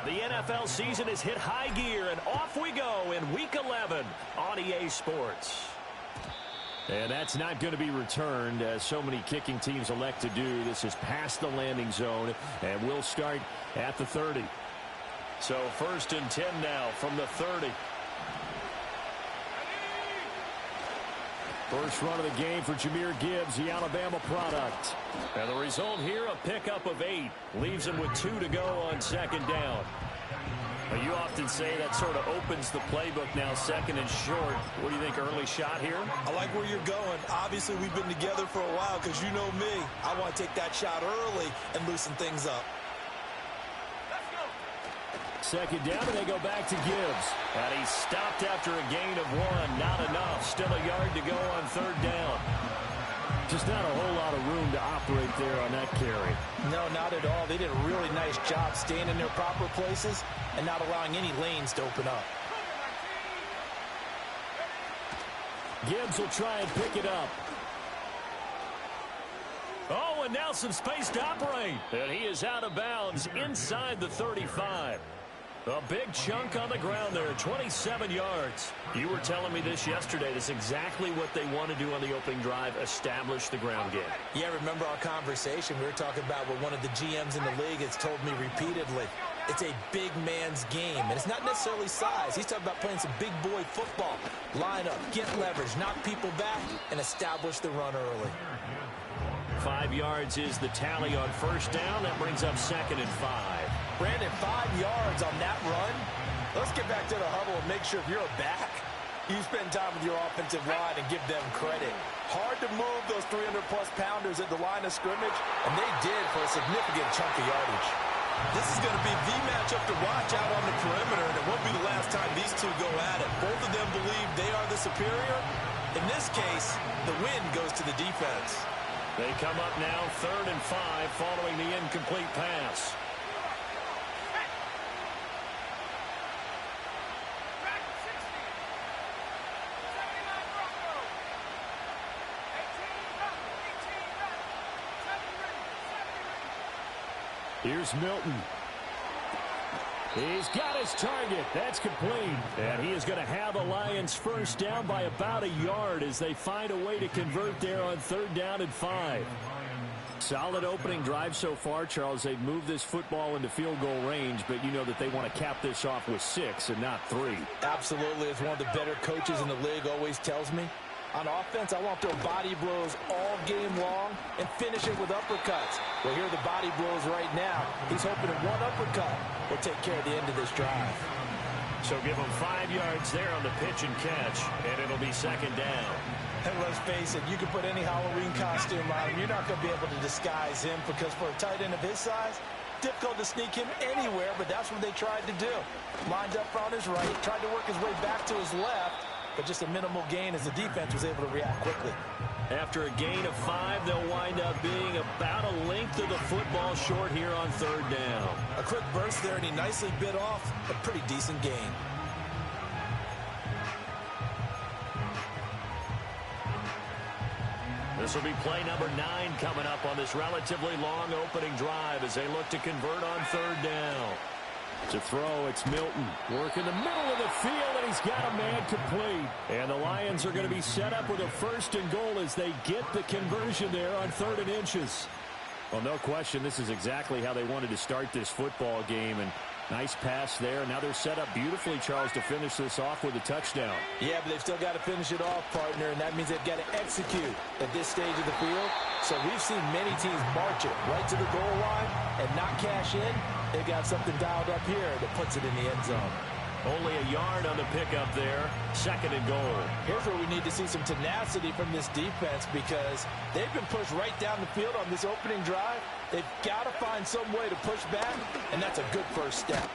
The NFL season has hit high gear, and off we go in Week 11 on EA Sports. And that's not going to be returned, as so many kicking teams elect to do. This is past the landing zone, and we'll start at the 30. So 1st and 10 now from the 30. First run of the game for Jahmyr Gibbs, the Alabama product. And the result here, a pickup of 8. Leaves him with 2 to go on 2nd down. Well, you often say that sort of opens the playbook now, 2nd and short. What do you think, early shot here? I like where you're going. Obviously, we've been together for a while because you know me. I want to take that shot early and loosen things up. 2nd down, and they go back to Gibbs. And he stopped after a gain of 1. Not enough. Still a yard to go on 3rd down. Just not a whole lot of room to operate there on that carry. No, not at all. They did a really nice job staying in their proper places and not allowing any lanes to open up. Gibbs will try and pick it up. Oh, and now some space to operate. And he is out of bounds inside the 35. A big chunk on the ground there, 27 yards. You were telling me this yesterday. This is exactly what they want to do on the opening drive, establish the ground game. Yeah, remember our conversation? We were talking about what one of the GMs in the league has told me repeatedly. It's a big man's game, and it's not necessarily size. He's talking about playing some big boy football. Line up, get leverage, knock people back, and establish the run early. 5 yards is the tally on 1st down. That brings up 2nd and 5. Brandon, 5 yards on that run. Let's get back to the huddle and make sure if you're a back, you spend time with your offensive line and give them credit. Hard to move those 300-plus pounders at the line of scrimmage, and they did for a significant chunk of yardage. This is going to be the matchup to watch out on the perimeter, and it won't be the last time these two go at it. Both of them believe they are the superior. In this case, the win goes to the defense. They come up now 3rd and 5 following the incomplete pass. Here's Milton. He's got his target. That's complete. And he is going to have the Lions 1st down by about a yard as they find a way to convert there on 3rd down and 5. Solid opening drive so far, Charles. They've moved this football into field goal range, but you know that they want to cap this off with 6 and not 3. Absolutely. As one of the better coaches in the league always tells me, on offense, I want to throw body blows all game long and finish it with uppercuts. Well, here are the body blows right now. He's hoping that one uppercut will take care of the end of this drive. So give him 5 yards there on the pitch and catch, and it'll be 2nd down. And let's face it, you can put any Halloween costume on him. You're not going to be able to disguise him because for a tight end of his size, difficult to sneak him anywhere, but that's what they tried to do. Lined up on his right, tried to work his way back to his left, but just a minimal gain as the defense was able to react quickly. After a gain of 5, they'll wind up being about a length of the football short here on 3rd down. A quick burst there, and he nicely bit off a pretty decent gain. This will be play number 9 coming up on this relatively long opening drive as they look to convert on 3rd down. To throw, it's Milton. Work in the middle of the field, and he's got a man complete. And the Lions are going to be set up with a 1st and goal as they get the conversion there on 3rd and inches. Well, no question, this is exactly how they wanted to start this football game. And nice pass there. Now they're set up beautifully, Charles, to finish this off with a touchdown. Yeah, but they've still got to finish it off, partner, and that means they've got to execute at this stage of the field. So we've seen many teams march it right to the goal line and not cash in. They've got something dialed up here that puts it in the end zone. Only a yard on the pickup there. 2nd and goal. Here's where we need to see some tenacity from this defense because they've been pushed right down the field on this opening drive. They've got to find some way to push back, and that's a good first step.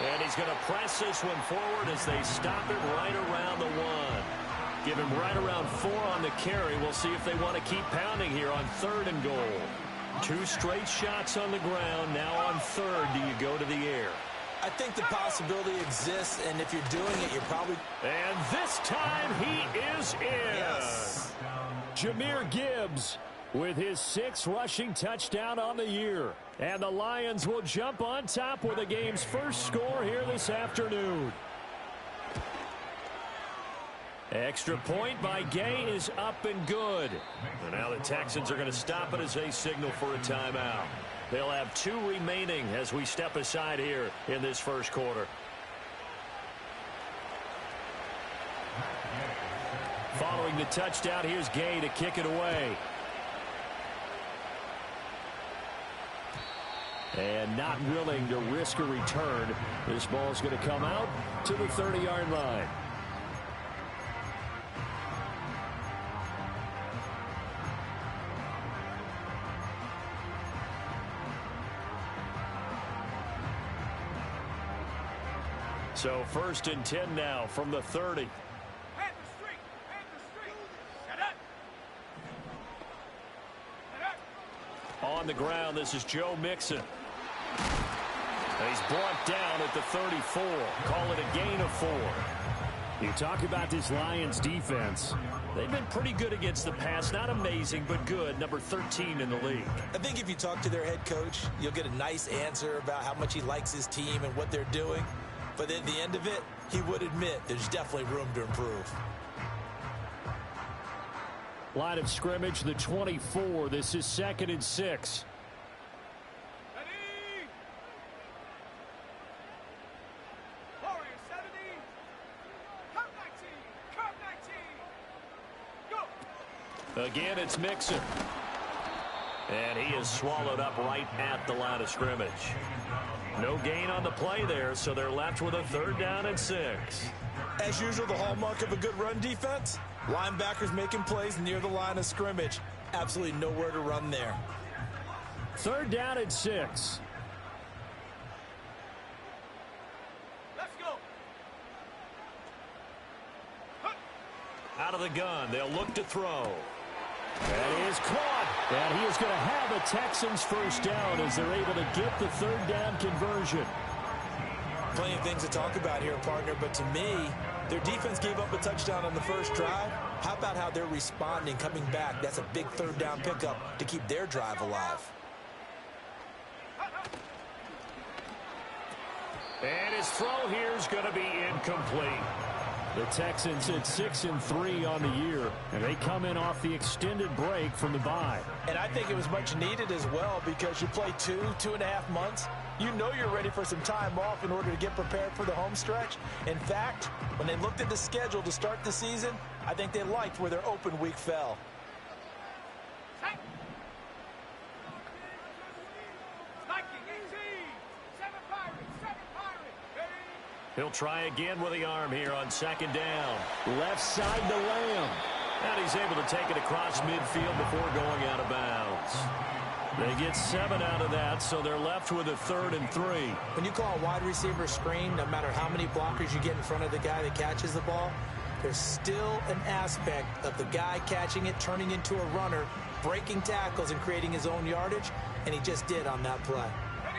And he's going to press this one forward as they stop it right around the 1. Give him right around 4 on the carry. We'll see if they want to keep pounding here on 3rd and goal. 2 straight shots on the ground. Now on 3rd, do you go to the air? I think the possibility exists, and if you're doing it, you're probably... And this time he is in. Yes. Jahmyr Gibbs with his 6th rushing touchdown on the year. And the Lions will jump on top with the game's first score here this afternoon. Extra point by Gay is up and good. And now the Texans are going to stop it as they signal for a timeout. They'll have 2 remaining as we step aside here in this first quarter. Following the touchdown, here's Gay to kick it away. And not willing to risk a return. This ball's going to come out to the 30-yard line. So 1st and 10 now from the 30. On the ground, this is Joe Mixon. He's brought down at the 34. Call it a gain of 4. You talk about this Lions defense. They've been pretty good against the pass. Not amazing, but good. Number 13 in the league. I think if you talk to their head coach, you'll get a nice answer about how much he likes his team and what they're doing. But at the end of it, he would admit there's definitely room to improve. Line of scrimmage, the 24. This is 2nd and 6. Ready? Warrior 70. Curve 19. Curve 19. Go. Again, it's Mixon. And he is swallowed up right at the line of scrimmage. No gain on the play there, so they're left with a 3rd down and 6. As usual, the hallmark of a good run defense, linebackers making plays near the line of scrimmage. Absolutely nowhere to run there. 3rd down and 6. Let's go. Out of the gun, they'll look to throw. That is caught. And he is going to have a Texans 1st down as they're able to get the 3rd down conversion. Plenty of things to talk about here, partner, but to me, their defense gave up a touchdown on the first drive. How about how they're responding, coming back? That's a big 3rd down pickup to keep their drive alive. And his throw here is going to be incomplete. The Texans at 6-3 on the year, and they come in off the extended break from the bye. And I think it was much needed as well because you play 2.5 months. You know you're ready for some time off in order to get prepared for the home stretch. In fact, when they looked at the schedule to start the season, I think they liked where their open week fell. He'll try again with the arm here on 2nd down. Left side to Lamb. And he's able to take it across midfield before going out of bounds. They get 7 out of that, so they're left with a 3rd and 3. When you call a wide receiver screen, no matter how many blockers you get in front of the guy that catches the ball, there's still an aspect of the guy catching it, turning into a runner, breaking tackles and creating his own yardage, and he just did on that play.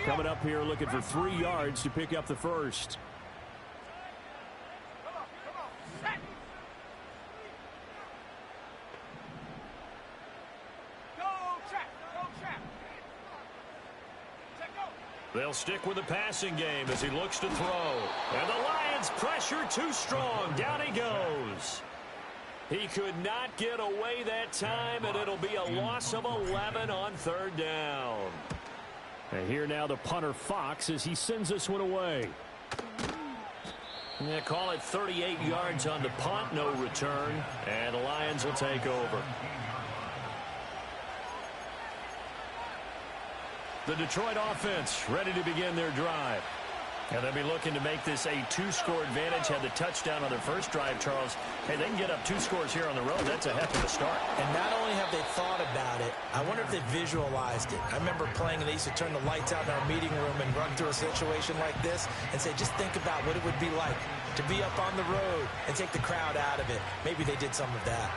Coming up here looking for 3 yards to pick up the 1st. They'll stick with the passing game as he looks to throw. And the Lions pressure too strong. Down he goes. He could not get away that time, and it'll be a loss of 11 on 3rd down. And here now the punter Fox as he sends this one away. They call it 38 yards on the punt, no return, and the Lions will take over. The Detroit offense ready to begin their drive. And they'll be looking to make this a 2-score advantage. Had the touchdown on their first drive, Charles. Hey, they can get up 2 scores here on the road. That's a heck of a start. And not only have they thought about it, I wonder if they visualized it. I remember playing, and they used to turn the lights out in our meeting room and run through a situation like this and say, just think about what it would be like to be up on the road and take the crowd out of it. Maybe they did some of that.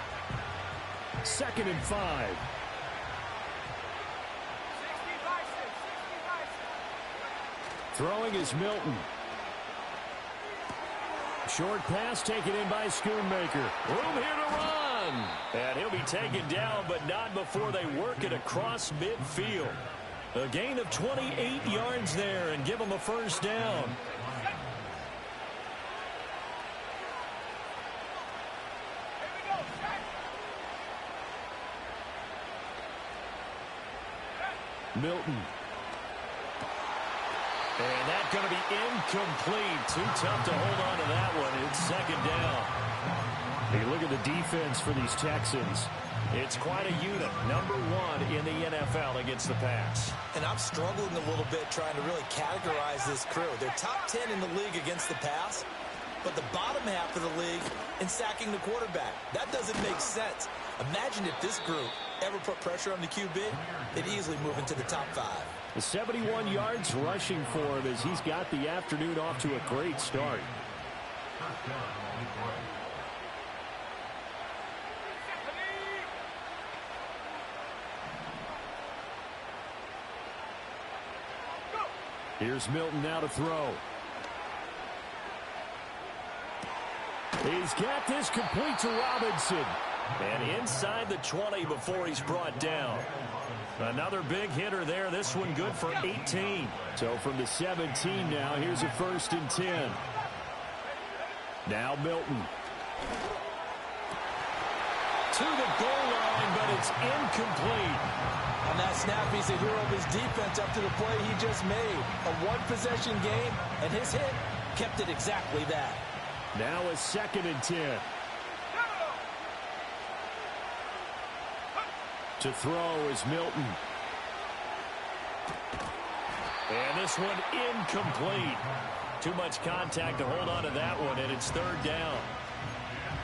2nd and 5. Throwing is Milton. Short pass taken in by Schoonmaker. Room here to run. run. And he'll be taken down, but not before they work it across midfield. A gain of 28 yards there and give them a first down. Milton. And that's going to be incomplete. Too tough to hold on to that one. It's second down. Hey, look at the defense for these Texans. It's quite a unit. Number one in the NFL against the pass. And I'm struggling a little bit trying to really categorize this crew. They're top 10 in the league against the pass, but the bottom half of the league in sacking the quarterback. That doesn't make sense. Imagine if this group ever put pressure on the QB, they'd easily move into the top 5. The 71 yards rushing for him as he's got the afternoon off to a great start. Here's Milton now to throw. He's got this complete to Robinson. And inside the 20 before he's brought down. Another big hitter there. This one good for 18. So from the 17 now, here's a 1st and 10. Now Milton. To the goal line, but it's incomplete. On that snap, he's a hero of his defense up to the play he just made. A one-possession game, and his hit kept it exactly that. Now a 2nd and 10. To throw is Milton. And this one incomplete. Too much contact to hold on to that one, and it's 3rd down.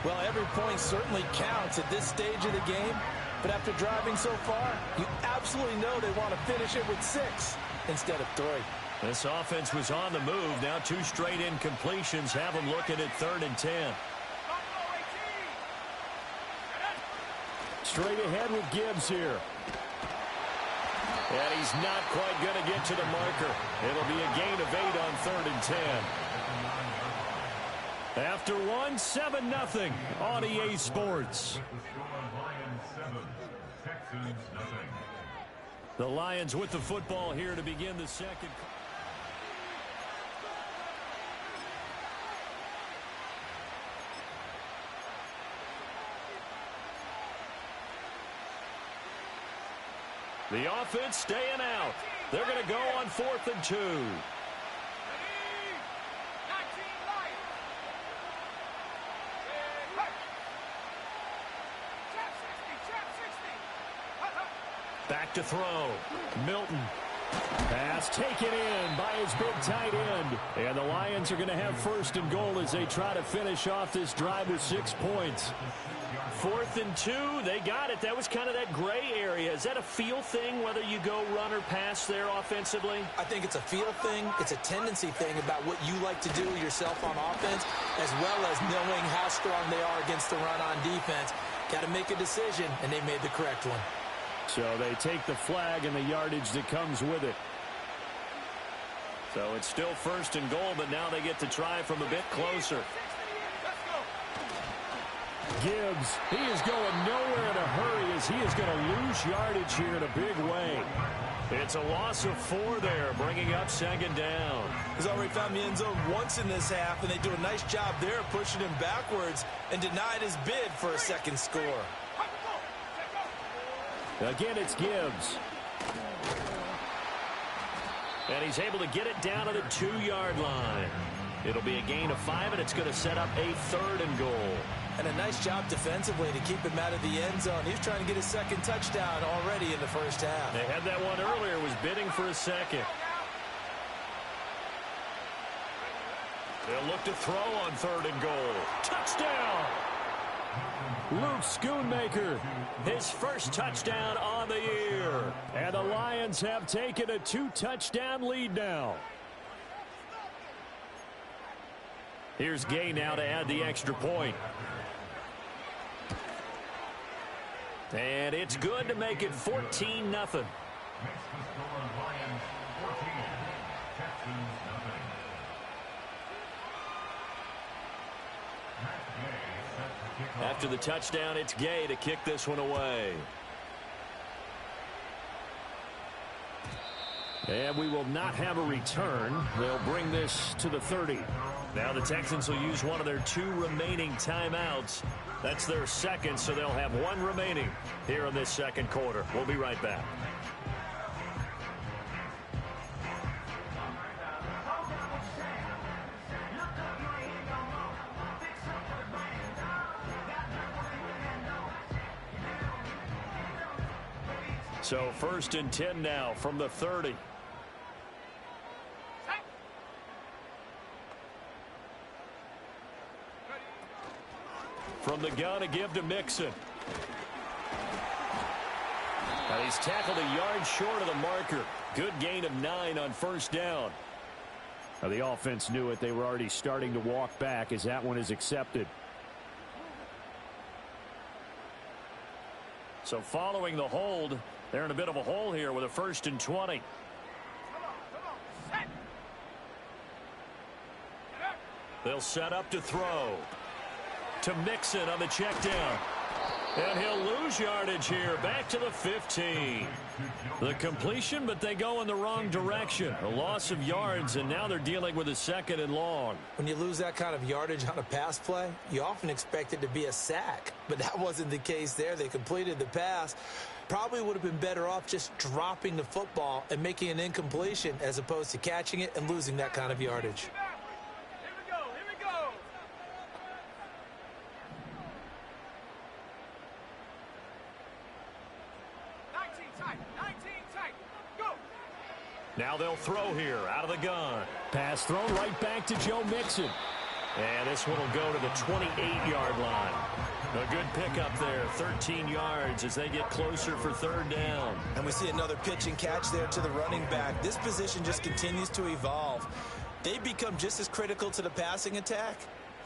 Well, every point certainly counts at this stage of the game, but after driving so far, you absolutely know they want to finish it with 6 instead of 3. This offense was on the move. Now 2 straight incompletions have them looking at 3rd and 10. Straight ahead with Gibbs here. And he's not quite going to get to the marker. It'll be a gain of 8 on 3rd and 10. After one, 7-0 on EA Sports. The Lions with the football here to begin the second. The offense staying out. They're going to go on 4th and 2. Back to throw. Milton. Pass taken in by his big tight end. And the Lions are going to have 1st and goal as they try to finish off this drive with 6 points. 4th and 2, they got it. That was kind of that gray area. Is that a feel thing, whether you go run or pass there offensively? I think it's a feel thing. It's a tendency thing about what you like to do yourself on offense, as well as knowing how strong they are against the run on defense. Got to make a decision, and they made the correct one. So they take the flag and the yardage that comes with it. So it's still 1st and goal, but now they get to try from a bit closer. Gibbs, he is going nowhere in a hurry as he is going to lose yardage here in a big way. It's a loss of 4 there, bringing up 2nd down. He's already found the end zone once in this half, and they do a nice job there pushing him backwards and denied his bid for a 2nd score. Again, it's Gibbs. And he's able to get it down to the 2-yard line. It'll be a gain of 5, and it's going to set up a 3rd and goal. And a nice job defensively to keep him out of the end zone. He's trying to get his 2nd touchdown already in the 1st half. They had that one earlier, was bidding for a 2nd. They'll look to throw on 3rd and goal. Touchdown! Luke Schoonmaker, his first touchdown on the year. And the Lions have taken a 2-touchdown lead now. Here's Gay now to add the extra point. And it's good to make it 14-0. After the touchdown, it's Gay to kick this one away. And we will not have a return. They'll bring this to the 30. Now the Texans will use one of their 2 remaining timeouts. That's their second, so they'll have 1 remaining here in this second quarter. We'll be right back. So 1st and 10 now from the 30. From the gun, a give to Mixon. Now he's tackled a yard short of the marker. Good gain of 9 on 1st down. Now the offense knew it. They were already starting to walk back as that one is accepted. So following the hold, they're in a bit of a hole here with a 1st and 20. They'll set up to throw. To Mixon on the check down. And he'll lose yardage here. Back to the 15. The completion, but they go in the wrong direction. A loss of yards, and now they're dealing with a 2nd and long. When you lose that kind of yardage on a pass play, you often expect it to be a sack. But that wasn't the case there. They completed the pass. Probably would have been better off just dropping the football and making an incompletion as opposed to catching it and losing that kind of yardage. Now they'll throw here out of the gun. Pass thrown right back to Joe Mixon. And this one will go to the 28-yard line. A good pickup there, 13 yards as they get closer for 3rd down. And we see another pitch and catch there to the running back. This position just continues to evolve. They become just as critical to the passing attack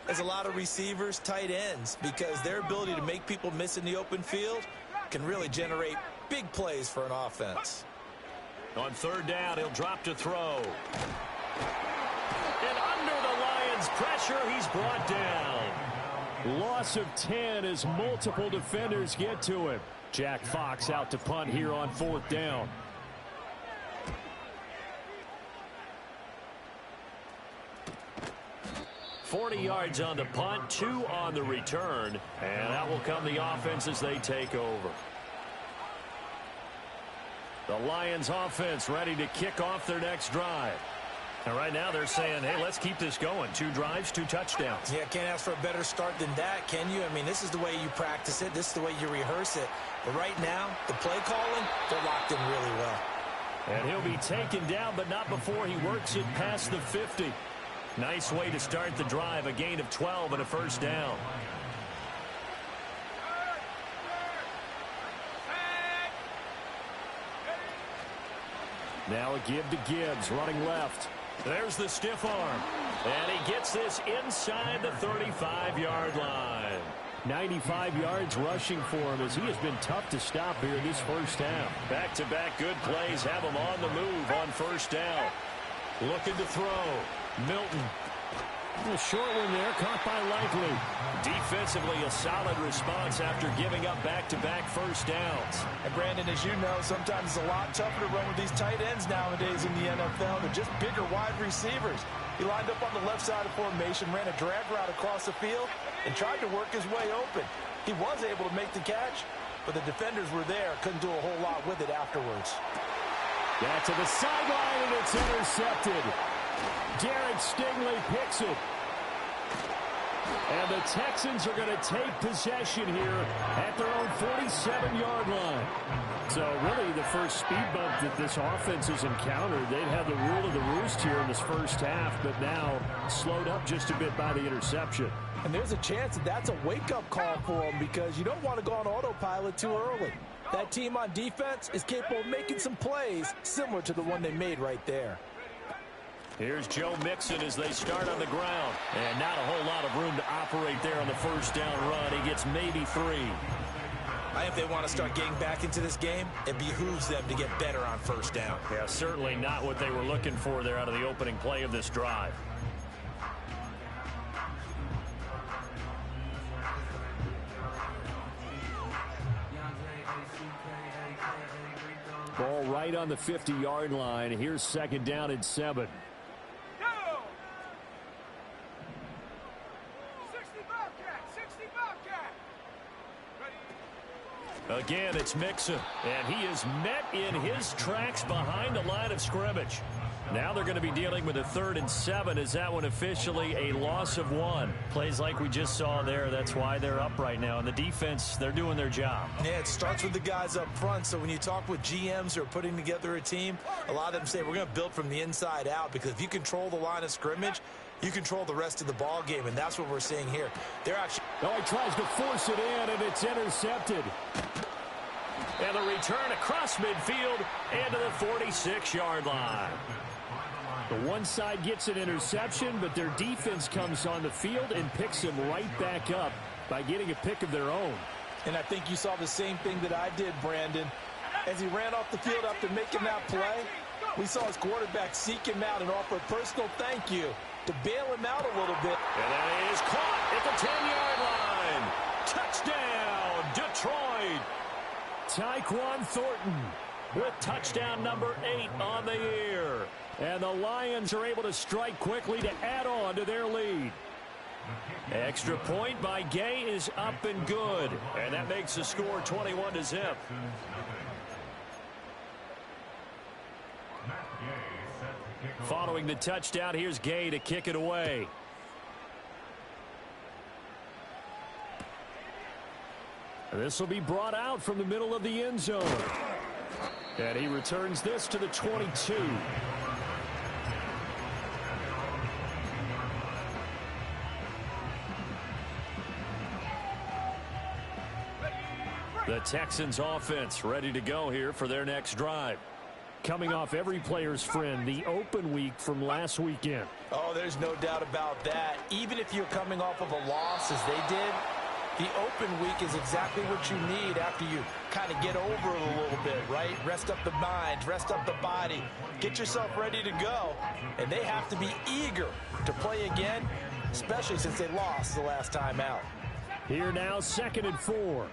as a lot of receivers, tight ends, because their ability to make people miss in the open field can really generate big plays for an offense. On 3rd down, he'll drop to throw. And under the Lions' pressure, he's brought down. Loss of 10 as multiple defenders get to him. Jack Fox out to punt here on 4th down. $40 yards on the punt, 2 on the return. And that will come the offense as they take over. The Lions offense ready to kick off their next drive. And right now they're saying, hey, let's keep this going. 2 drives, 2 touchdowns. Yeah, can't ask for a better start than that, can you? I mean, this is the way you practice it. This is the way you rehearse it. But right now, the play calling, they're locked in really well. And he'll be taken down, but not before he works it past the 50. Nice way to start the drive. A gain of 12 and a 1st down. Now a give to Gibbs, running left. There's the stiff arm. And he gets this inside the 35-yard line. 95 yards rushing for him as he has been tough to stop here this 1st half. Back-to-back good plays have him on the move on 1st down. Looking to throw. Milton. A short one there, caught by Likely. Defensively, a solid response after giving up back-to-back 1st downs. And Brandon, as you know, sometimes it's a lot tougher to run with these tight ends nowadays in the NFL. They're just bigger wide receivers. He lined up on the left side of formation, ran a drag route across the field, and tried to work his way open. He was able to make the catch, but the defenders were there, couldn't do a whole lot with it afterwards. Got to the sideline, and it's intercepted. Derek Stingley picks it. And the Texans are going to take possession here at their own 47-yard line. So really the first speed bump that this offense has encountered. They've had the rule of the roost here in this 1st half, but now slowed up just a bit by the interception. And there's a chance that that's a wake-up call for them because you don't want to go on autopilot too early. That team on defense is capable of making some plays similar to the one they made right there. Here's Joe Mixon as they start on the ground. And not a whole lot of room to operate there on the 1st down run. He gets maybe 3. I think if they want to start getting back into this game, it behooves them to get better on 1st down. Yeah, certainly not what they were looking for there out of the opening play of this drive. Ball right on the 50-yard line. Here's second down and 7. Go! 60 Bobcat! 60 Bobcat! Ready? Again, it's Mixon, and he is met in his tracks behind the line of scrimmage. Now they're going to be dealing with a 3rd and 7. Is that one officially a loss of 1? Plays like we just saw there. That's why they're up right now. And the defense, they're doing their job. Yeah, it starts with the guys up front. So when you talk with GMs who are putting together a team, a lot of them say we're going to build from the inside out, because if you control the line of scrimmage, you control the rest of the ball game, and that's what we're seeing here. They're actually... Oh, he tries to force it in, and it's intercepted. And the return across midfield and to the 46-yard line. The one side gets an interception, but their defense comes on the field and picks him right back up by getting a pick of their own. And I think you saw the same thing that I did, Brandon. As he ran off the field after making that play, we saw his quarterback seek him out and offer a personal thank you to bail him out a little bit. And that is caught at the 10-yard line. Touchdown, Detroit. Tyquan Thornton with touchdown number 8 on the year. And the Lions are able to strike quickly to add on to their lead. Extra point by Gay is up and good. And that makes the score 21-0. Following the touchdown, here's Gay to kick it away. This will be brought out from the middle of the end zone. And he returns this to the 22. The Texans offense ready to go here for their next drive. Coming off every player's friend, the open week from last weekend. Oh, there's no doubt about that. Even if you're coming off of a loss as they did, the open week is exactly what you need after you kind of get over it a little bit, right? Rest up the mind, rest up the body, get yourself ready to go. And they have to be eager to play again, especially since they lost the last time out. Here now, 2nd and 4.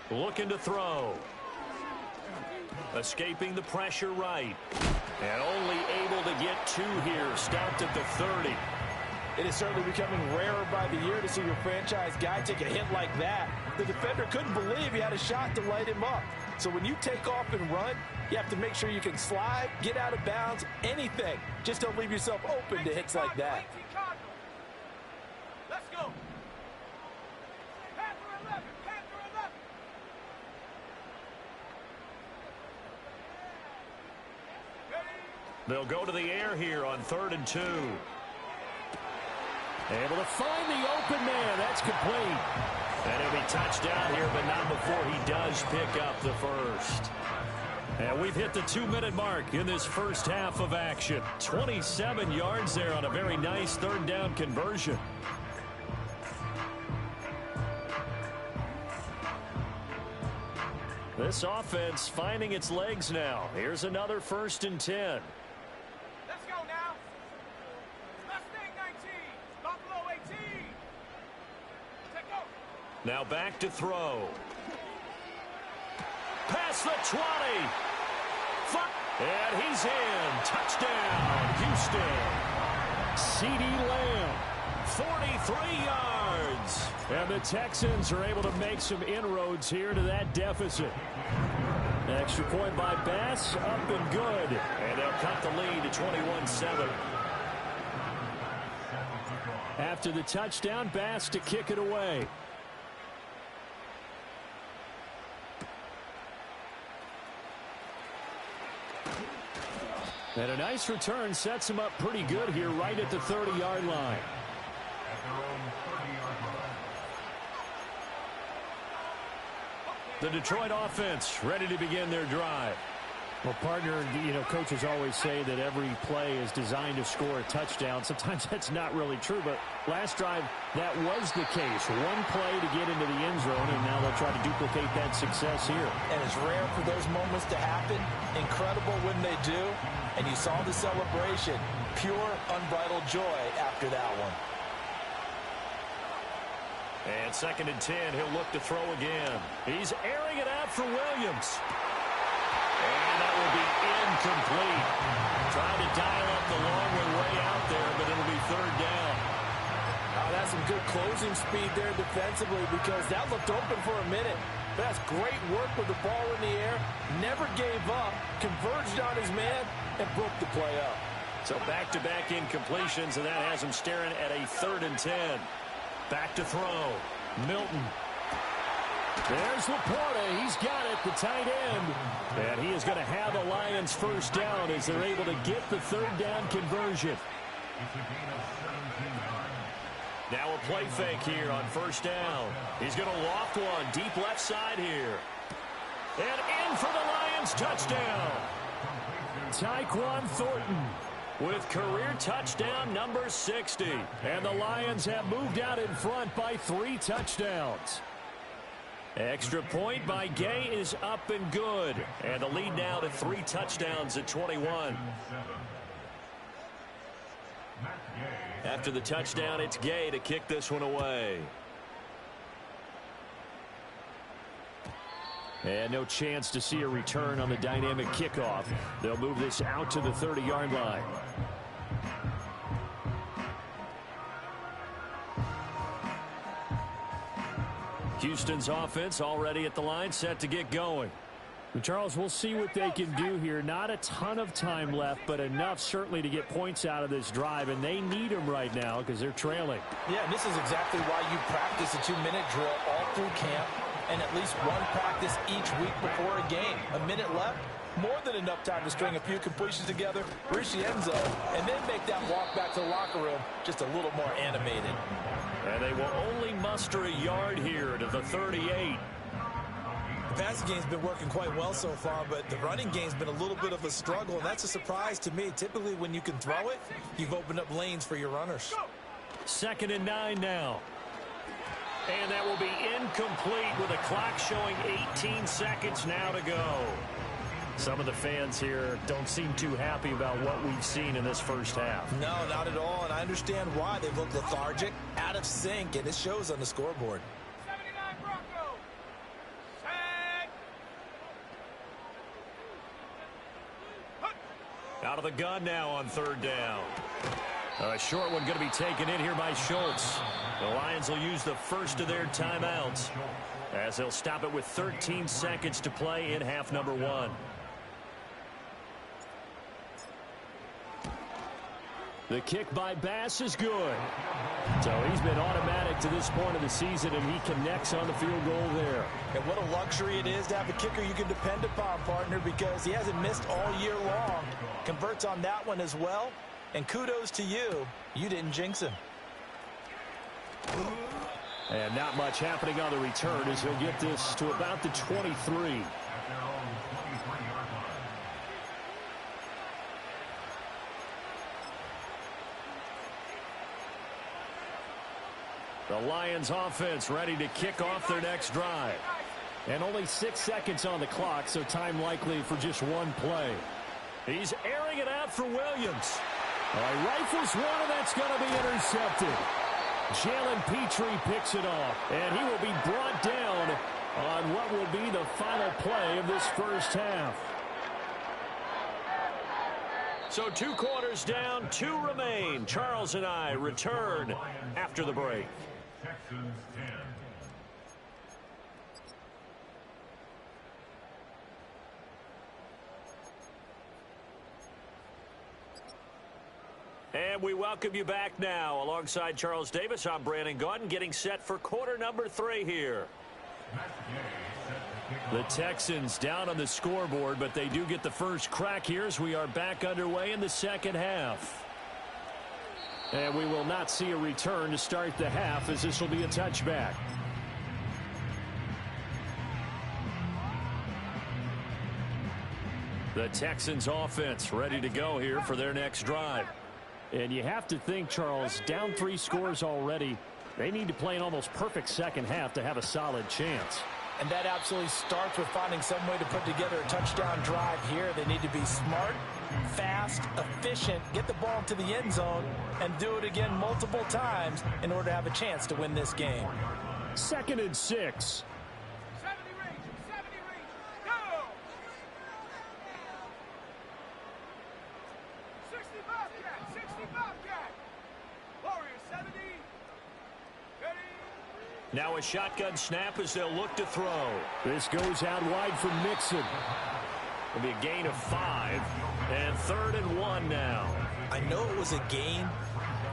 Looking to throw. Escaping the pressure right. And only able to get 2 here. Stopped at the 30. It is certainly becoming rarer by the year to see your franchise guy take a hit like that. The defender couldn't believe he had a shot to light him up. So when you take off and run, you have to make sure you can slide, get out of bounds, anything. Just don't leave yourself open to hits like that. Let's go. Panther 11, Panther 11. They'll go to the air here on 3rd and 2. Able to find the open man. That's complete. And he'll be touchdown here, but not before he does pick up the first. And we've hit the 2-minute mark in this first half of action. 27 yards there on a very nice 3rd down conversion. This offense finding its legs now. Here's another 1st and 10. Let's go now. Mustang 19, Buffalo 18. Take go. Now back to throw. Past the 20. And he's in. Touchdown, Houston. CeeDee Lamb. 43 yards. And the Texans are able to make some inroads here to that deficit. Extra point by Bass, up and good. And they'll cut the lead to 21-7. After the touchdown, Bass to kick it away. And a nice return sets him up pretty good here right at the 30-yard line. The Detroit offense ready to begin their drive. Well, partner, coaches always say that every play is designed to score a touchdown. Sometimes that's not really true, but last drive, that was the case. One play to get into the end zone, and now they'll try to duplicate that success here. And it's rare for those moments to happen. Incredible when they do. And you saw the celebration. Pure, unbridled joy after that one. And 2nd and 10, he'll look to throw again. He's airing it out for Williams. And that will be incomplete. Trying to dial up the long way out there, but it'll be 3rd down. Oh, that's some good closing speed there defensively because that looked open for a minute. That's great work with the ball in the air. Never gave up, converged on his man, and broke the play up. So back-to-back incompletions, and that has him staring at a 3rd and 10. Back to throw. Milton. There's Laporta. He's got it, the tight end. And he is going to have the Lions first down as they're able to get the 3rd down conversion. Now a play fake here on 1st down. He's going to loft one deep left side here. And in for the Lions touchdown. Tyquan Thornton with career touchdown number 60. And the Lions have moved out in front by 3 touchdowns. Extra point by Gay is up and good. And the lead now to 3 touchdowns at 21. After the touchdown, it's Gay to kick this one away. And no chance to see a return on the dynamic kickoff. They'll move this out to the 30-yard line. Houston's offense already at the line, set to get going. And Charles, we'll see what they can do here. Not a ton of time left, but enough certainly to get points out of this drive, and they need them right now because they're trailing. Yeah, and this is exactly why you practice a 2-minute drill all through camp and at least one practice each week before a game. A minute left, more than enough time to string a few completions together, reach the end zone, and then make that walk back to the locker room just a little more animated. And they will only muster a yard here to the 38. The passing game's been working quite well so far, but the running game's been a little bit of a struggle, and that's a surprise to me. Typically, when you can throw it, you've opened up lanes for your runners. 2nd and 9 now. And that will be incomplete with the clock showing 18 seconds now to go. Some of the fans here don't seem too happy about what we've seen in this first half. No, not at all, and I understand why. They've looked lethargic, out of sync, and it shows on the scoreboard. 79 Broncos. Set. Out of the gun now on 3rd down. A short one going to be taken in here by Schultz. The Lions will use the first of their timeouts as they'll stop it with 13 seconds to play in half number 1. The kick by Bass is good. So he's been automatic to this point of the season, and he connects on the field goal there. And what a luxury it is to have a kicker you can depend upon, partner, because he hasn't missed all year long. Converts on that one as well. And kudos to you. You didn't jinx him. And not much happening on the return as he'll get this to about the 23. The Lions offense ready to kick off their next drive. And only 6 seconds on the clock, so time likely for just one play. He's airing it out for Williams. Rifles one, and that's going to be intercepted. Jalen Petrie picks it off, and he will be brought down on what will be the final play of this first half. So 2 quarters down, 2 remain. Charles and I return after the break. Texans 10. And we welcome you back now. Alongside Charles Davis, I'm Brandon Gaudin, getting set for quarter number 3 here. The Texans down on the scoreboard, but they do get the first crack here as we are back underway in the second half. And we will not see a return to start the half, as this will be a touchback. The Texans offense ready to go here for their next drive. And you have to think, Charles, down 3 scores already. They need to play an almost perfect second half to have a solid chance. And that absolutely starts with finding some way to put together a touchdown drive here. They need to be smart, fast, efficient, get the ball to the end zone, and do it again multiple times in order to have a chance to win this game. 2nd and 6. 70 range, go! 60 Bobcat, 60 Bobcat. Warriors 70. Ready? Now a shotgun snap as they'll look to throw. This goes out wide for Mixon. It'll be a gain of 5. And 3rd and 1 now. I know it was a gain,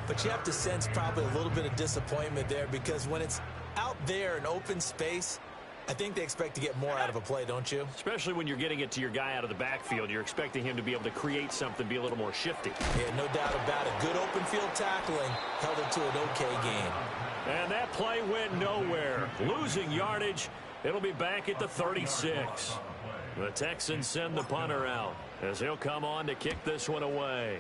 but you have to sense probably a little bit of disappointment there because when it's out there in open space, I think they expect to get more out of a play, don't you? Especially when you're getting it to your guy out of the backfield. You're expecting him to be able to create something, be a little more shifty. Yeah, no doubt about it. Good open field tackling held it to an okay game. And that play went nowhere. Losing yardage. It'll be back at the 36. The Texans send the punter out as he'll come on to kick this one away.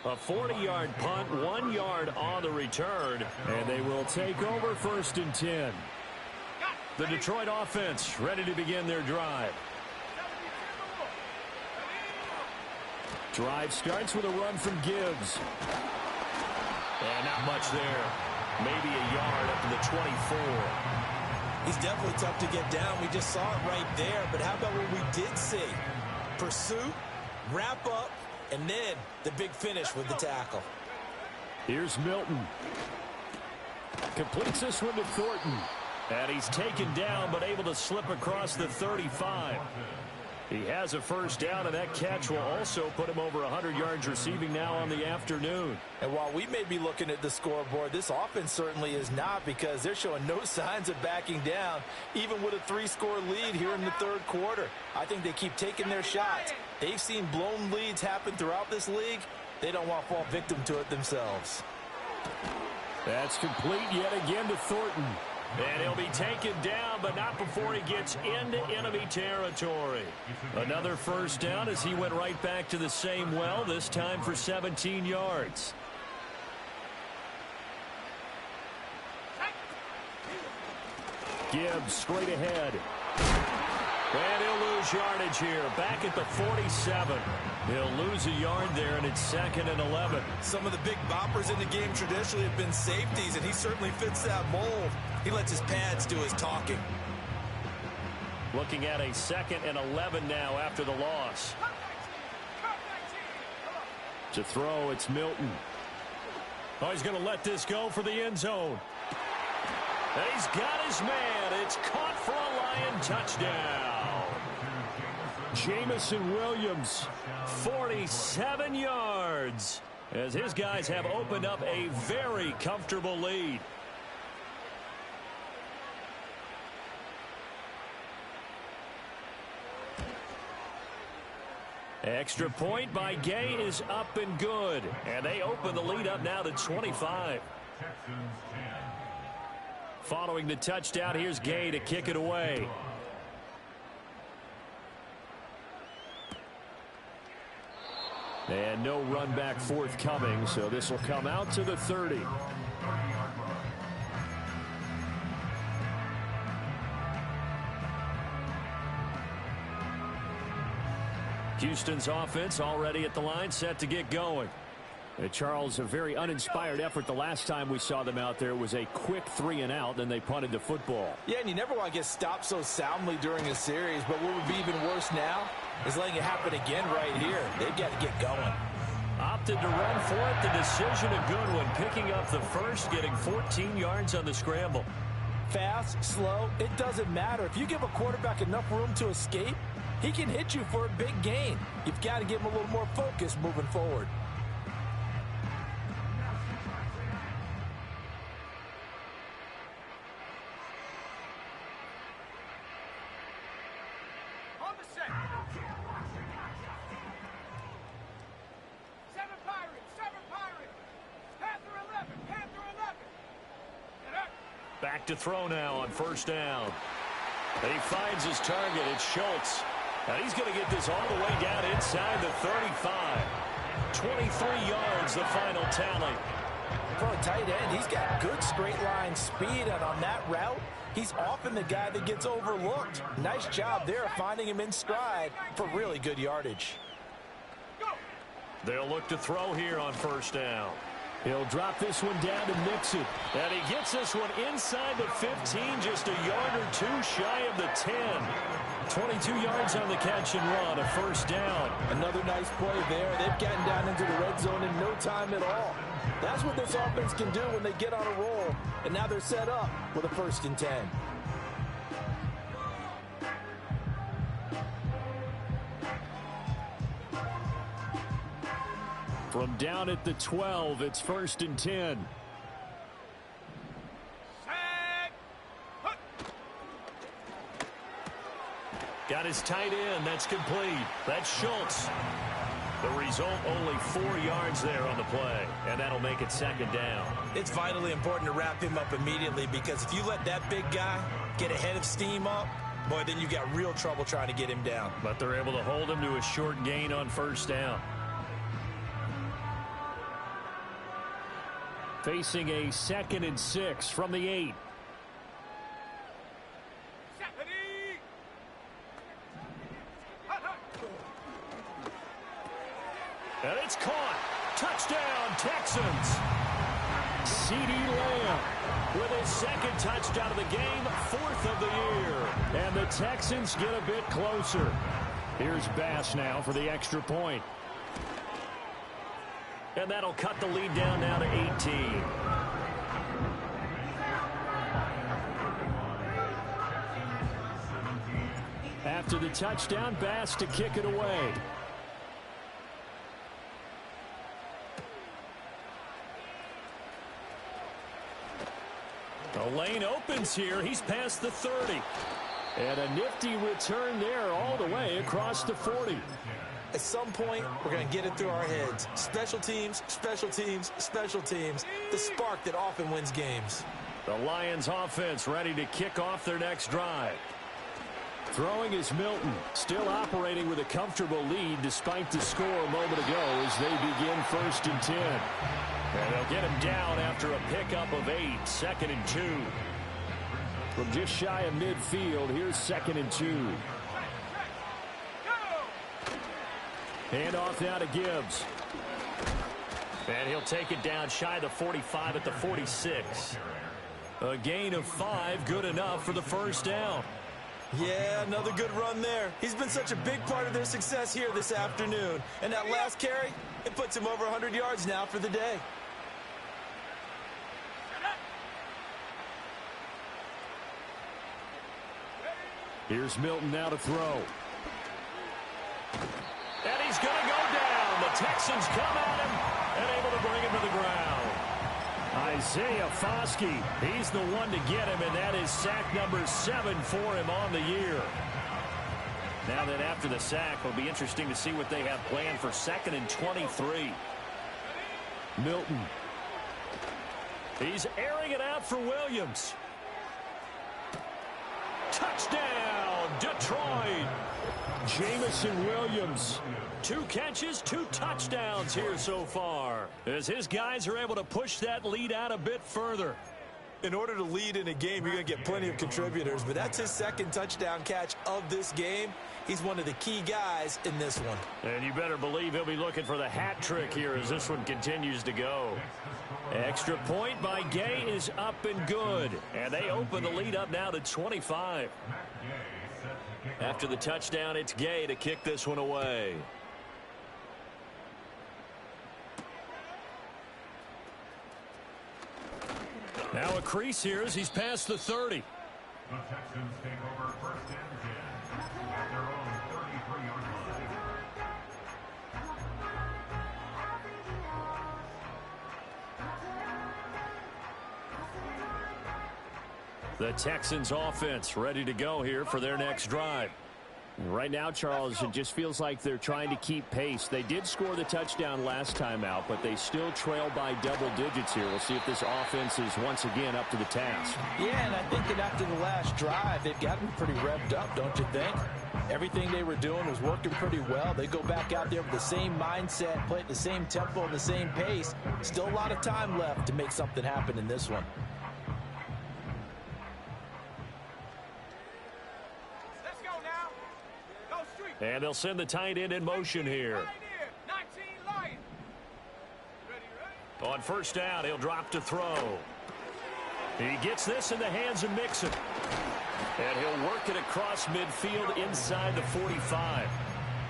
A 40-yard punt, 1 yard on the return, and they will take over 1st and 10. The Detroit offense ready to begin their drive. Drive starts with a run from Gibbs. And not much there. Maybe a yard up to the 24. He's definitely tough to get down. We just saw it right there. But how about what we did see? Pursuit, wrap up, and then the big finish with the tackle. Here's Milton. Completes this one to Thornton. And he's taken down but able to slip across the 35. He has a 1st down, and that catch will also put him over 100 yards receiving now on the afternoon. And while we may be looking at the scoreboard, this offense certainly is not because they're showing no signs of backing down, even with a 3-score lead here in the 3rd quarter. I think they keep taking their shots. They've seen blown leads happen throughout this league. They don't want to fall victim to it themselves. That's complete yet again to Thornton. And he'll be taken down, but not before he gets into enemy territory. Another 1st down as he went right back to the same well, this time for 17 yards. Gibbs straight ahead. And he'll lose yardage here, back at the 47. He'll lose a yard there, and it's 2nd and 11. Some of the big boppers in the game traditionally have been safeties, and he certainly fits that mold. He lets his pads do his talking. Looking at a 2nd and 11 now after the loss. To throw, it's Milton. Oh, he's going to let this go for the end zone. And he's got his man. It's caught for a Lion touchdown. Jamison Williams. 47 yards as his guys have opened up a very comfortable lead. Extra point by Gay is up and good. And they open the lead up now to 25. Following the touchdown, here's Gay to kick it away. And no run back forthcoming, so this will come out to the 30. Houston's offense already at the line, set to get going. Charles, a very uninspired effort the last time we saw them out there. It was a quick 3 and out, then they punted the football. Yeah, and you never want to get stopped so soundly during a series, but what would be even worse now is letting it happen again right here. They've got to get going. Opted to run for it. The decision a good one. Picking up the 1st, getting 14 yards on the scramble. Fast, slow, it doesn't matter. If you give a quarterback enough room to escape, he can hit you for a big gain. You've got to give him a little more focus moving forward. On the set. 7 Pirates. Panther 11. Get up. Back to throw now on 1st down. He finds his target. It's Schultz. And he's going to get this all the way down inside the 35. 23 yards, the final tally. For a tight end, he's got good straight line speed, and on that route, he's often the guy that gets overlooked. Nice job there finding him in stride for really good yardage. They'll look to throw here on first down. He'll drop this one down to Mixon. And he gets this one inside the 15, just a yard or two shy of the 10. 22 yards on the catch and run, a first down. Another nice play there. They've gotten down into the red zone in no time at all. That's what this offense can do when they get on a roll. And now they're set up with a 1st and 10. From down at the 12, it's 1st and 10. Got his tight end. That's complete. That's Schultz. The result, only 4 yards there on the play, and that'll make it 2nd down. It's vitally important to wrap him up immediately, because if you let that big guy get ahead of steam up, boy, then you got real trouble trying to get him down. But they're able to hold him to a short gain on first down. Facing a 2nd and 6 from the 8. And it's caught. Touchdown, Texans. CeeDee Lamb With his 2nd touchdown of the game, 4th of the year. and the Texans get a bit closer. Here's Bass now for the extra point. And that'll cut the lead down now to 18. After the touchdown, Bass to kick it away. The lane opens here. He's past the 30. And a nifty return there all the way across the 40. At some point, we're going to get it through our heads. Special teams, special teams, special teams. The spark that often wins games. The Lions offense ready to kick off their next drive. Throwing is Milton, still operating with a comfortable lead despite the score a moment ago as they begin 1st and 10. And they'll get him down after a pickup of 8, 2nd and 2. From just shy of midfield, here's 2nd and 2. Hand off now to Gibbs. And he'll take it down shy of the 45 at the 46. A gain of 5, good enough for the first down. Yeah, another good run there. He's been such a big part of their success here this afternoon. And that last carry, it puts him over 100 yards now for the day. Here's Milton now to throw. And he's going to go down. The Texans come at him and able to bring him to the ground. Isaiah Foskey, he's the one to get him, and that is sack number 7 for him on the year. Now that after the sack, it'll be interesting to see what they have planned for 2nd and 23. Milton. He's airing it out for Williams. Touchdown, Detroit. Jamison Williams. 2 catches, 2 touchdowns here so far, as his guys are able to push that lead out a bit further. In order to lead in a game, you're going to get plenty of contributors, but that's his 2nd touchdown catch of this game. He's one of the key guys in this one. And you better believe he'll be looking for the hat trick here as this one continues to go. Extra point by Gay is up and good, and they open the lead up now to 25. After the touchdown, it's Gay to kick this one away. Now a crease here as he's past the 30. The Texans take over 1st and 10 at their own 33-yard line. The Texans offense ready to go here for their next drive. Right now, Charles, it just feels like they're trying to keep pace. They did score the touchdown last time out, but they still trail by double digits here. We'll see if this offense is once again up to the task. Yeah, and I think that after the last drive, they've gotten pretty revved up, don't you think? Everything they were doing was working pretty well. They go back out there with the same mindset, play at the same tempo, and the same pace. Still a lot of time left to make something happen in this one. Let's go now. Go street. And they'll send the tight end in motion here. Pioneer, 19 Lions. Ready? On first down, he'll drop to throw. He gets this in the hands of Mixon. And he'll work it across midfield inside the 45.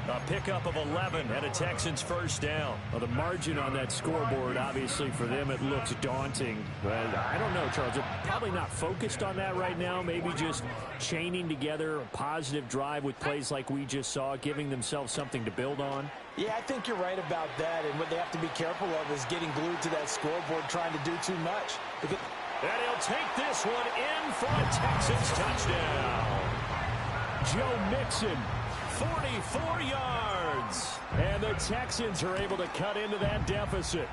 A pickup of 11 and a Texans first down. Well, the margin on that scoreboard, obviously for them, it looks daunting. But I don't know, Charles. They're probably not focused on that right now. Maybe just chaining together a positive drive with plays like we just saw, giving themselves something to build on. Yeah, I think you're right about that. And what they have to be careful of is getting glued to that scoreboard, trying to do too much. Because and he'll take this one in for a Texans touchdown. Joe Mixon, 44 yards. And the Texans are able to cut into that deficit.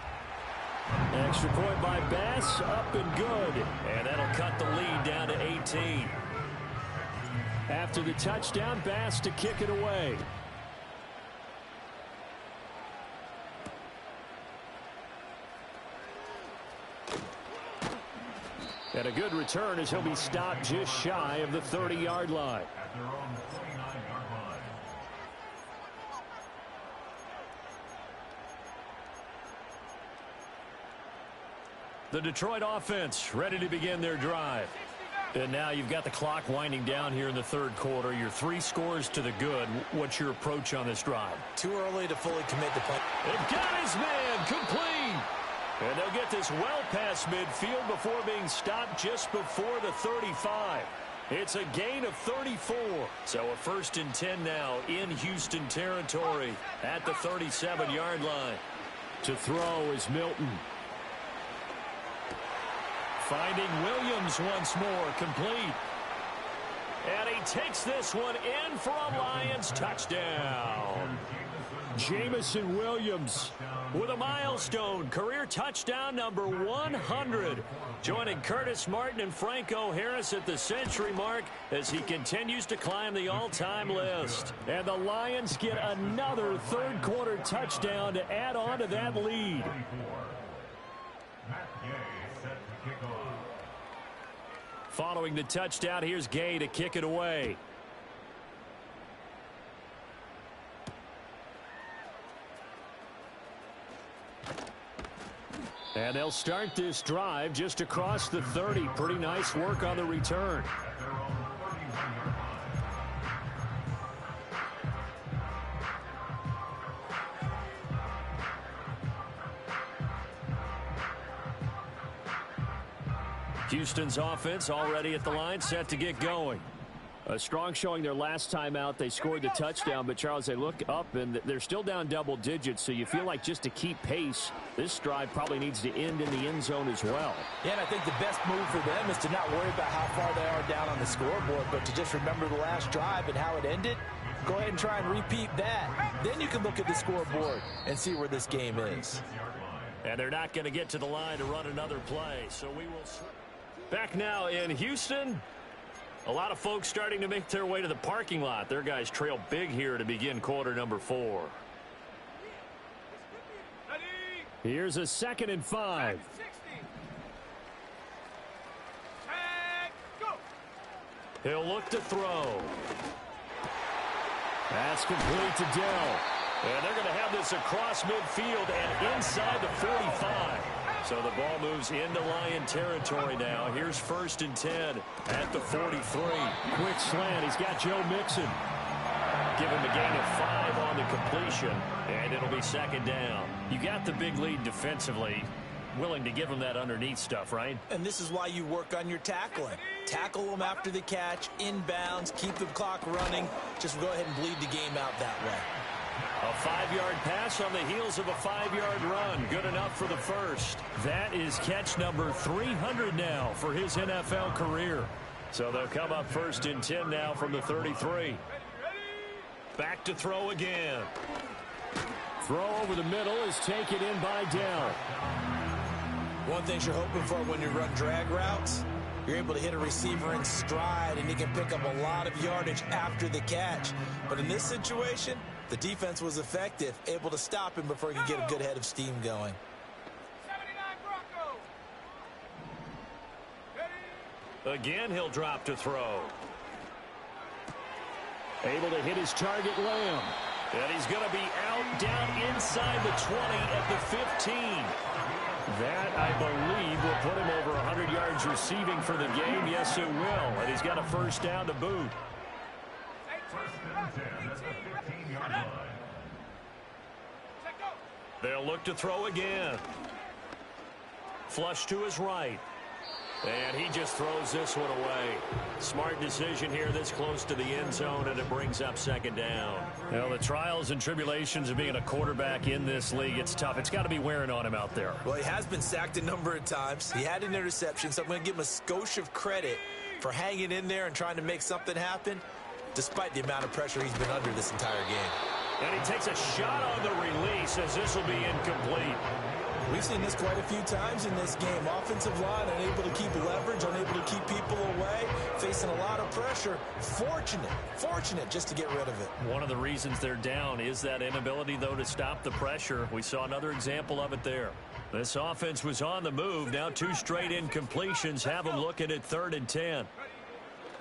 Extra point by Bass, up and good. And that'll cut the lead down to 18. After the touchdown, Bass to kick it away. And a good return as he'll be stopped just shy of the 30-yard line. At their own 49-yard line. The Detroit offense ready to begin their drive. And now you've got the clock winding down here in the third quarter. You're 3 scores to the good. What's your approach on this drive? too early to fully commit the play. They've got his man complete. And they'll get this well past midfield before being stopped just before the 35. It's a gain of 34. So a 1st and 10 now in Houston territory at the 37-yard line. To throw is Milton. Finding Williams once more, complete. And he takes this one in for a Lions touchdown. Jamison Williams With a milestone career touchdown number 100. Joining Curtis Martin and Franco Harris at the century mark as he continues to climb the all-time list. And the Lions get another third quarter touchdown to add on to that lead. Matt Gay set to kick off. Following the touchdown, here's Gay to kick it away. And they'll start this drive just across the 30. Pretty nice work on the return. At their own 31-yard line. Houston's offense already at the line, set to get going. A strong showing their last time out. They scored the touchdown, but Charles, they look up and they're still down double digits, so you feel like just to keep pace, this drive probably needs to end in the end zone as well. Yeah, and I think the best move for them is to not worry about how far they are down on the scoreboard, but to just remember the last drive and how it ended. Go ahead and try and repeat that. Then you can look at the scoreboard and see where this game is. And they're not going to get to the line to run another play, so we will... Back now in Houston. A lot of folks starting to make their way to the parking lot. Their guys trail big here to begin quarter number 4. Ready? Here's a 2nd and 5. 60. And go. He'll look to throw. That's complete to Dell. And they're going to have this across midfield and inside the 45. So the ball moves into Lion territory now. Here's 1st and 10 at the 43. Quick slant. He's got Joe Mixon. Give him a gain of 5 on the completion, and it'll be 2nd down. You got the big lead defensively. Willing to give him that underneath stuff, right? And this is why you work on your tackling. Tackle them after the catch, inbounds, keep the clock running. Just go ahead and bleed the game out that way. A 5-yard pass on the heels of a 5-yard run. Good enough for the first. That is catch number 300 now for his NFL career. So they'll come up 1st and 10 now from the 33. Back to throw again. Throw over the middle is taken in by Dell. One thing you're hoping for when you run drag routes, you're able to hit a receiver in stride, and he can pick up a lot of yardage after the catch. But in this situation, the defense was effective, able to stop him before he could get a good head of steam going. 79 Broncos. Ready? Again, he'll drop to throw. Able to hit his target, Lamb. And he's going to be out down inside the 20 at the 15. That, I believe, will put him over 100 yards receiving for the game. Yes, it will. And he's got a first down to boot. First and 10 at the 15-yard line. Check go. They'll look to throw again. Flush to his right. And he just throws this one away. Smart decision here this close to the end zone, and it brings up second down. Well, the trials and tribulations of being a quarterback in this league, it's tough. It's got to be wearing on him out there. Well, he has been sacked a number of times. He had an interception, so I'm going to give him a skosh of credit for hanging in there and trying to make something happen, despite the amount of pressure he's been under this entire game. And he takes a shot on the release as this will be incomplete. We've seen this quite a few times in this game. Offensive line unable to keep leverage, unable to keep people away, facing a lot of pressure. Fortunate just to get rid of it. One of the reasons they're down is that inability, though, to stop the pressure. We saw another example of it there. This offense was on the move. Now 2 straight incompletions have them looking at 3rd and 10.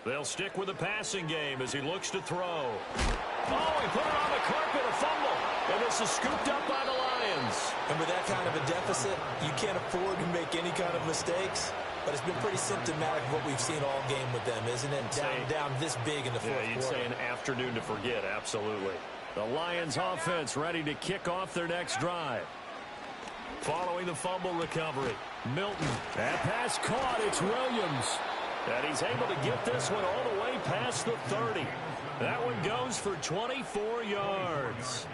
They'll stick with the passing game as he looks to throw. Oh, he put it on the carpet, a fumble. And this is scooped up by the Lions. And with that kind of a deficit, you can't afford to make any kind of mistakes. But it's been pretty symptomatic of what we've seen all game with them, isn't it? Down this big in the fourth quarter. You'd say an afternoon to forget, absolutely. The Lions offense ready to kick off their next drive. Following the fumble recovery, Milton. That pass caught. It's Williams. And he's able to get this one all the way past the 30. That one goes for 24 yards.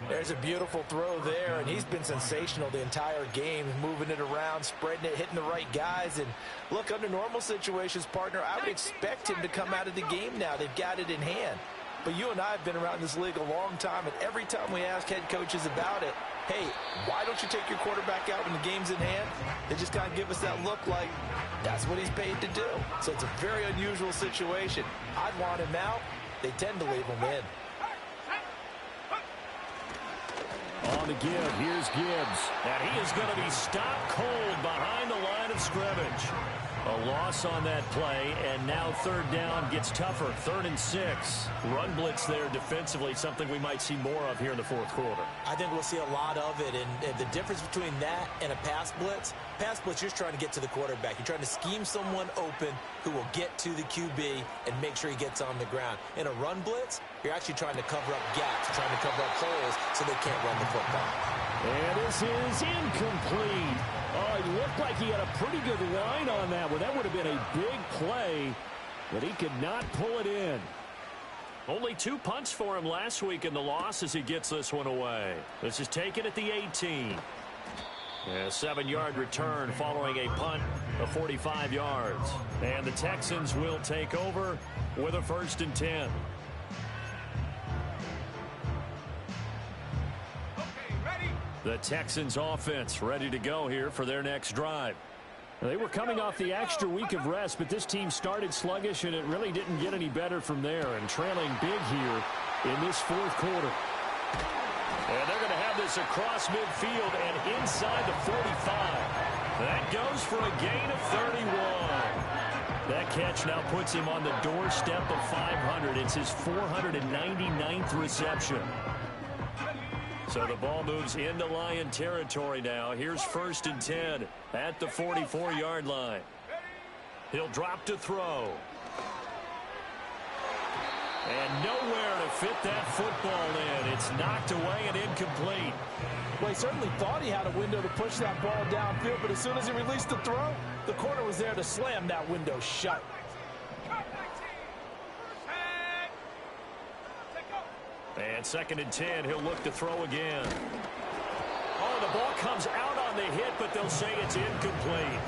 There's a beautiful throw there, and he's been sensational the entire game, moving it around, spreading it, hitting the right guys. And look, under normal situations, partner, I would expect him to come out of the game now. They've got it in hand. But you and I have been around this league a long time, and every time we ask head coaches about it, hey, why don't you take your quarterback out when the game's in hand? They just kind of give us that look like that's what he's paid to do. So it's a very unusual situation. I'd want him out. They tend to leave him in. On the give, here's Gibbs. And he is going to be stopped cold behind the line of scrimmage. A loss on that play, and now 3rd down gets tougher. 3rd and 6. Run blitz there defensively, something we might see more of here in the fourth quarter. I think we'll see a lot of it, and the difference between that and a pass blitz, you're just trying to get to the quarterback. You're trying to scheme someone open who will get to the QB and make sure he gets on the ground. In a run blitz, you're actually trying to cover up gaps, trying to cover up holes so they can't run the football. And this is incomplete. Oh, it looked like he had a pretty good line on that one. That would have been a big play, but he could not pull it in. Only 2 punts for him last week in the loss as he gets this one away. This is taken at the 18. A 7-yard return following a punt of 45 yards. And the Texans will take over with a 1st and 10. The Texans offense ready to go here for their next drive. They were coming off the extra week of rest, but this team started sluggish, and it really didn't get any better from there, and trailing big here in this fourth quarter. And they're going to have this across midfield and inside the 45. That goes for a gain of 31. That catch now puts him on the doorstep of 500. It's his 499th reception. So the ball moves into Lion territory now. Here's 1st and 10 at the 44-yard line. He'll drop to throw. And nowhere to fit that football in. It's knocked away and incomplete. Well, he certainly thought he had a window to push that ball downfield, but as soon as he released the throw, the corner was there to slam that window shut. And 2nd and 10, he'll look to throw again. Oh, the ball comes out on the hit, but they'll say it's incomplete.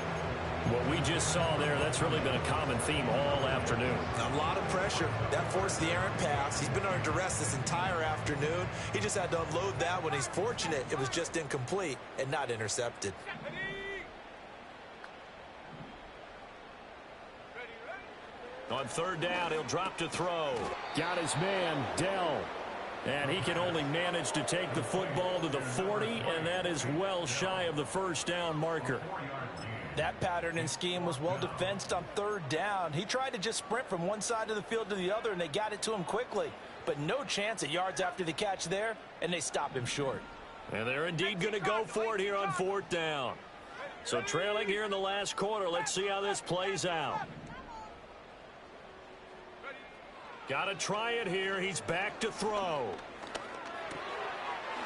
What we just saw there, that's really been a common theme all afternoon. A lot of pressure. That forced the errant pass. He's been under duress this entire afternoon. He just had to unload that one. He's fortunate it was just incomplete and not intercepted. On third down, he'll drop to throw. Got his man, Dell. And he can only manage to take the football to the 40, and that is well shy of the first down marker. That pattern and scheme was well defensed on third down. He tried to just sprint from one side of the field to the other, and they got it to him quickly. But no chance at yards after the catch there, and they stop him short. And they're indeed going to go for it here on fourth down. So trailing here in the last quarter, let's see how this plays out. Got to try it here. He's back to throw.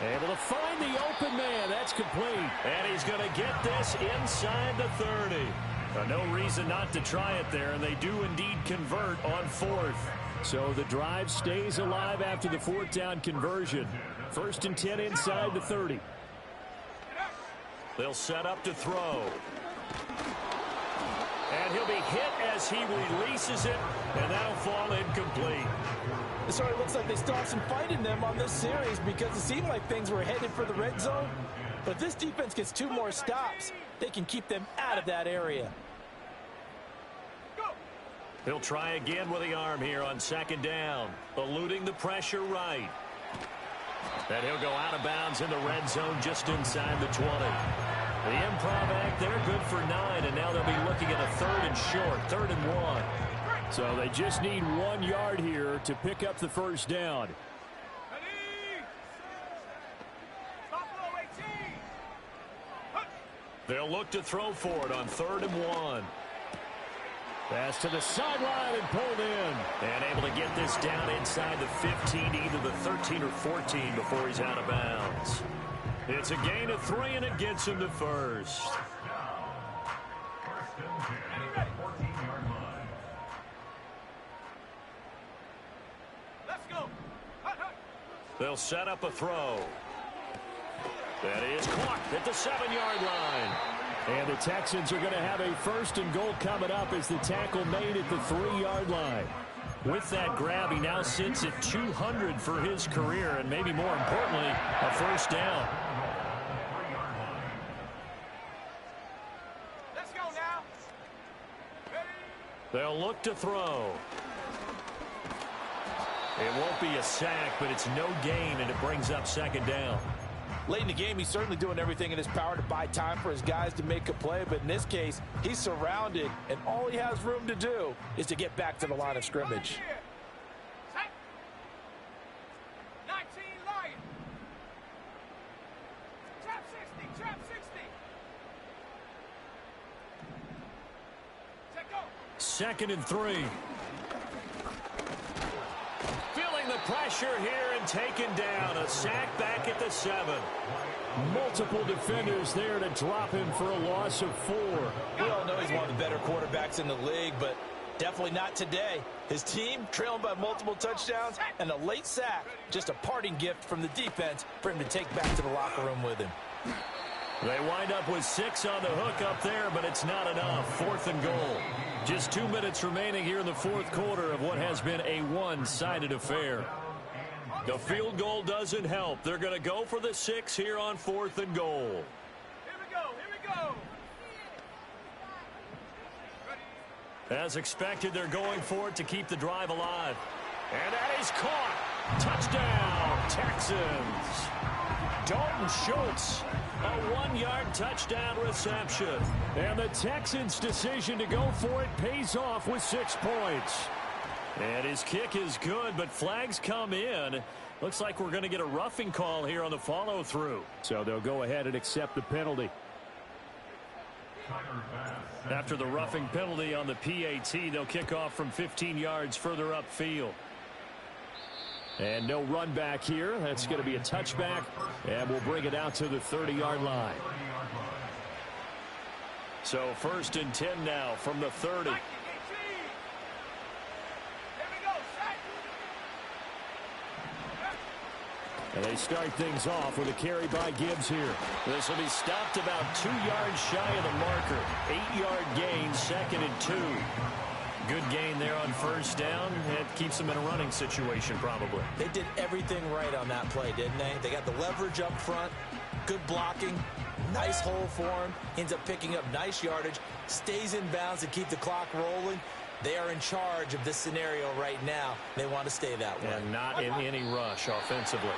Able to find the open man. That's complete. And he's going to get this inside the 30. No reason not to try it there, and they do indeed convert on fourth. So the drive stays alive after the fourth down conversion. First and 10 inside the 30. They'll set up to throw. And he'll be hit as he releases it, and that'll fall incomplete. So it looks like they still have some fight in them on this series because it seemed like things were headed for the red zone. But if this defense gets 2 more stops, they can keep them out of that area. He'll try again with the arm here on second down, eluding the pressure right. And he'll go out of bounds in the red zone just inside the 20. The improv act there, good for 9, and now they'll be looking at a third and short, 3rd and 1. So they just need 1 yard here to pick up the first down. They'll look to throw for it on 3rd and 1. Pass to the sideline and pulled in. And able to get this down inside the 15, either the 13 or 14 before he's out of bounds. It's a gain of 3, and it gets him to first. They'll set up a throw. That is caught at the 7-yard line. And the Texans are going to have a 1st and goal coming up as the tackle made at the 3-yard line. With that grab, he now sits at 200 for his career, and maybe more importantly, a first down. Let's go now. Ready? They'll look to throw. It won't be a sack, but it's no gain, and it brings up second down. Late in the game, he's certainly doing everything in his power to buy time for his guys to make a play. But in this case, he's surrounded, and all he has room to do is to get back to the line of scrimmage. Set. 19 Lion. Trap 60, trap 60. Set go. 2nd and 3. Feeling the pressure here and taken down. A sack back at the 7. Multiple defenders there to drop him for a loss of 4. We all know he's one of the better quarterbacks in the league, but definitely not today. His team trailing by multiple touchdowns and a late sack. Just a parting gift from the defense for him to take back to the locker room with him. They wind up with 6 on the hook up there, but it's not enough. 4th and goal. Just 2 minutes remaining here in the fourth quarter of what has been a one-sided affair. The field goal doesn't help. They're going to go for the 6 here on 4th and goal. Here we go, here we go. As expected, they're going for it to keep the drive alive. And that is caught. Touchdown, Texans. Dalton Schultz, a 1-yard touchdown reception. And the Texans' decision to go for it pays off with 6 points. And his kick is good, but flags come in. Looks like we're going to get a roughing call here on the follow-through. So they'll go ahead and accept the penalty. After the roughing penalty on the PAT, they'll kick off from 15 yards further upfield. And no run back here. That's going to be a touchback, and we'll bring it out to the 30-yard line. So 1st and 10 now from the 30. Here we go, set. And they start things off with a carry by Gibbs here. This will be stopped about 2 yards shy of the marker. 8-yard gain, 2nd and 2. Good gain there on first down. It keeps them in a running situation probably. They did everything right on that play, didn't they? They got the leverage up front, good blocking, nice hole for him. Ends up picking up nice yardage, stays in bounds to keep the clock rolling. They are in charge of this scenario right now. They want to stay that way. And not in any rush offensively.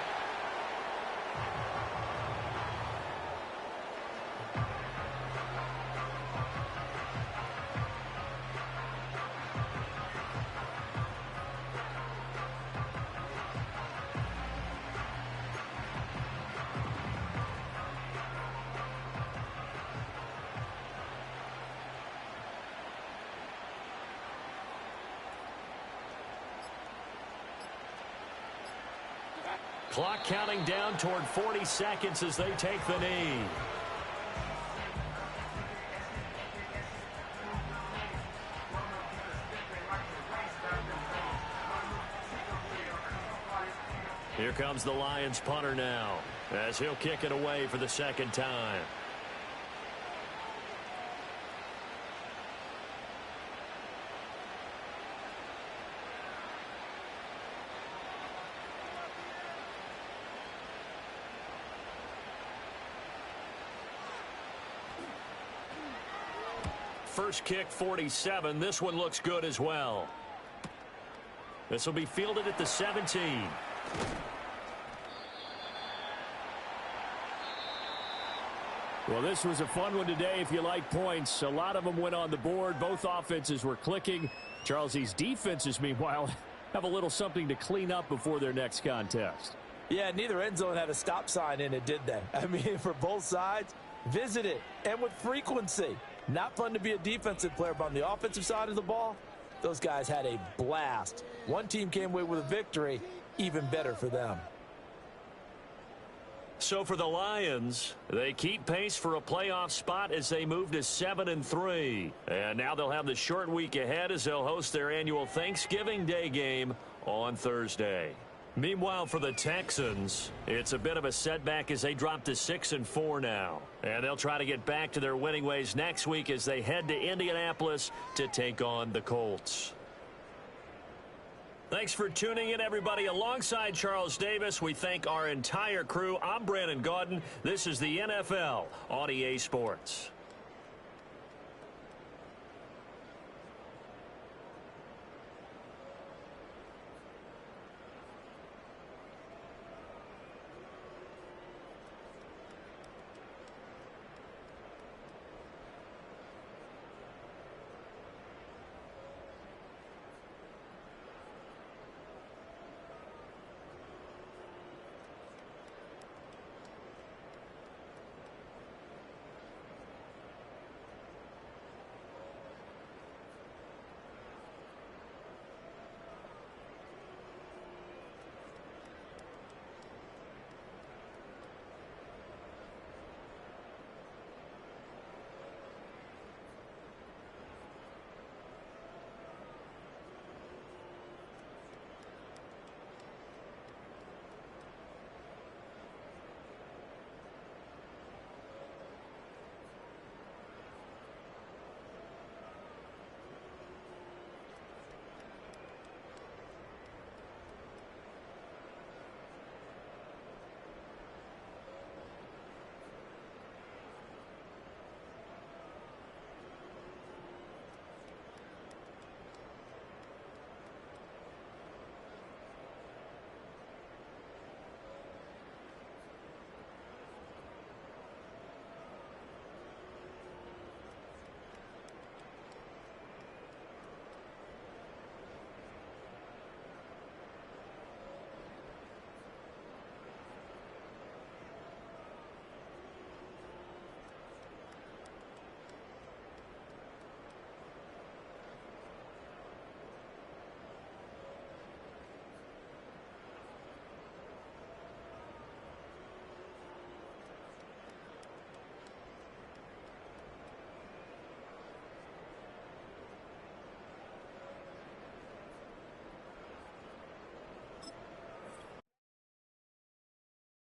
Clock counting down toward 40 seconds as they take the knee. Here comes the Lions punter now as he'll kick it away for the second time. First kick, 47. This one looks good as well. This will be fielded at the 17. Well, this was a fun one today if you like points. A lot of them went on the board. Both offenses were clicking. Charles, these defenses, meanwhile, have a little something to clean up before their next contest. Yeah, neither end zone had a stop sign in it, did they? I mean, for both sides, visit it, and with frequency. Not fun to be a defensive player, but on the offensive side of the ball, those guys had a blast. One team came away with a victory, even better for them. So for the Lions, they keep pace for a playoff spot as they move to 7-3. And now they'll have the short week ahead as they'll host their annual Thanksgiving Day game on Thursday. Meanwhile, for the Texans, it's a bit of a setback as they drop to 6-4 now. And they'll try to get back to their winning ways next week as they head to Indianapolis to take on the Colts. Thanks for tuning in, everybody. Alongside Charles Davis, we thank our entire crew. I'm Brandon Gaudin. This is the NFL on EA Sports.